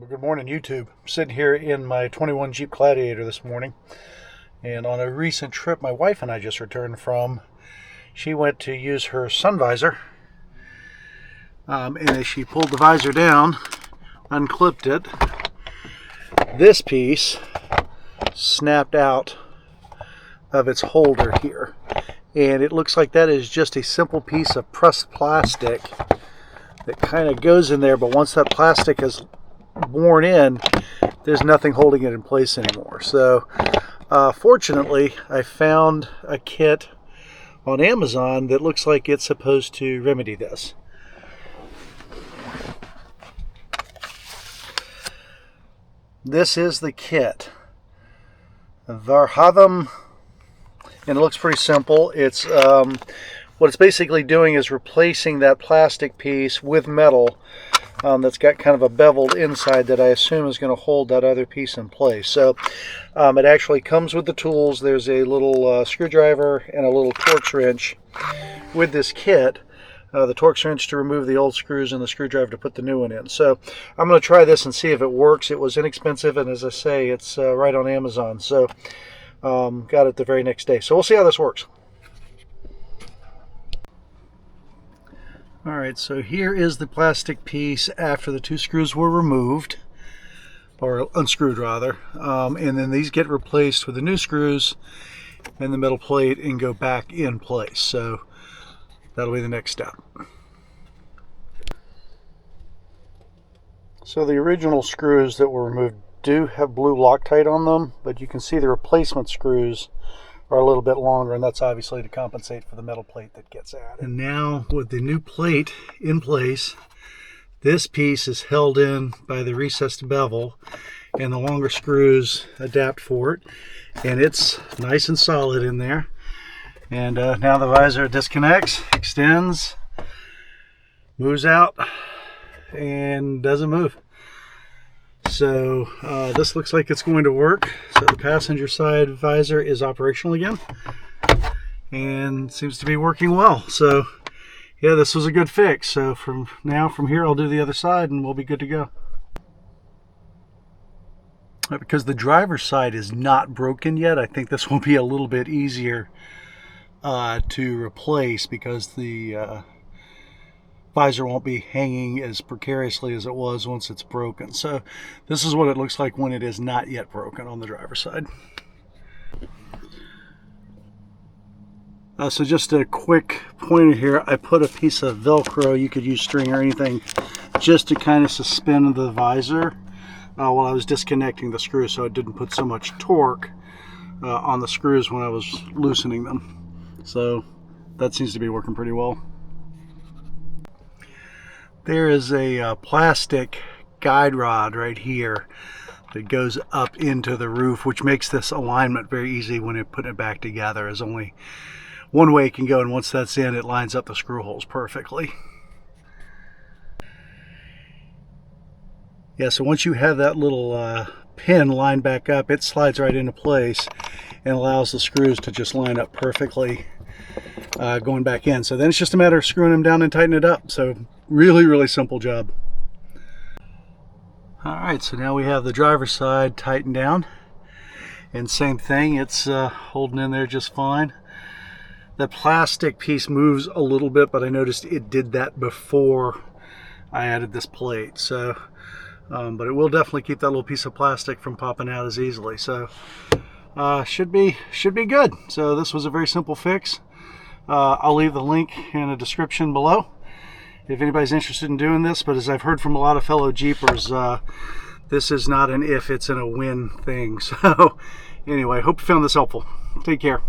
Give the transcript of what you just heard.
Good morning, YouTube. I'm sitting here in my 21 Jeep Gladiator this morning, and on a recent trip my wife and I just returned from, she went to use her sun visor, and as she pulled the visor down, unclipped it, this piece snapped out of its holder here, and it looks like that is just a simple piece of pressed plastic that kind of goes in there, but once that plastic is worn in, there's nothing holding it in place anymore. So fortunately, I found a kit on Amazon that looks like it's supposed to remedy this. This is the kit, Varhavim, and it looks pretty simple. It's what it's basically doing is replacing that plastic piece with metal that's got kind of a beveled inside that I assume is going to hold that other piece in place. So it actually comes with the tools. There's a little screwdriver and a little Torx wrench with this kit. The Torx wrench to remove the old screws and the screwdriver to put the new one in. So I'm going to try this and see if it works. It was inexpensive, and as I say, it's right on Amazon. So got it the very next day. So we'll see how this works. Alright, so here is the plastic piece after the two screws were removed, or unscrewed rather, and then these get replaced with the new screws and the metal plate and go back in place. So that'll be the next step. So the original screws that were removed do have blue Loctite on them, but you can see the replacement screws are a little bit longer, and that's obviously to compensate for the metal plate that gets added. And now with the new plate in place, this piece is held in by the recessed bevel, and the longer screws adapt for it, and it's nice and solid in there. And now the visor disconnects, extends, moves out, and doesn't move. So this looks like it's going to work. So the passenger side visor is operational again and seems to be working well. So yeah, this was a good fix. So from here I'll do the other side and we'll be good to go. Because the driver's side is not broken yet, I think this will be a little bit easier to replace, because the visor won't be hanging as precariously as it was once it's broken. So this is what it looks like when it is not yet broken on the driver's side. So just a quick pointer here, I put a piece of Velcro, you could use string or anything, just to kind of suspend the visor while I was disconnecting the screws, so it didn't put so much torque on the screws when I was loosening them. So that seems to be working pretty well. There is a plastic guide rod right here that goes up into the roof, which makes this alignment very easy when you put it back together. There's only one way it can go, and once that's in, it lines up the screw holes perfectly. Yeah, so once you have that little pin lined back up, it slides right into place and allows the screws to just line up perfectly going back in. So then it's just a matter of screwing them down and tightening it up. So really simple job. Alright, so now we have the driver's side tightened down, and same thing, it's holding in there just fine. The plastic piece moves a little bit, but I noticed it did that before I added this plate. So but it will definitely keep that little piece of plastic from popping out as easily. So should be good. So this was a very simple fix. I'll leave the link in the description below if anybody's interested in doing this, but as I've heard from a lot of fellow Jeepers, this is not an if, it's an a win thing. So anyway, hope you found this helpful. Take care.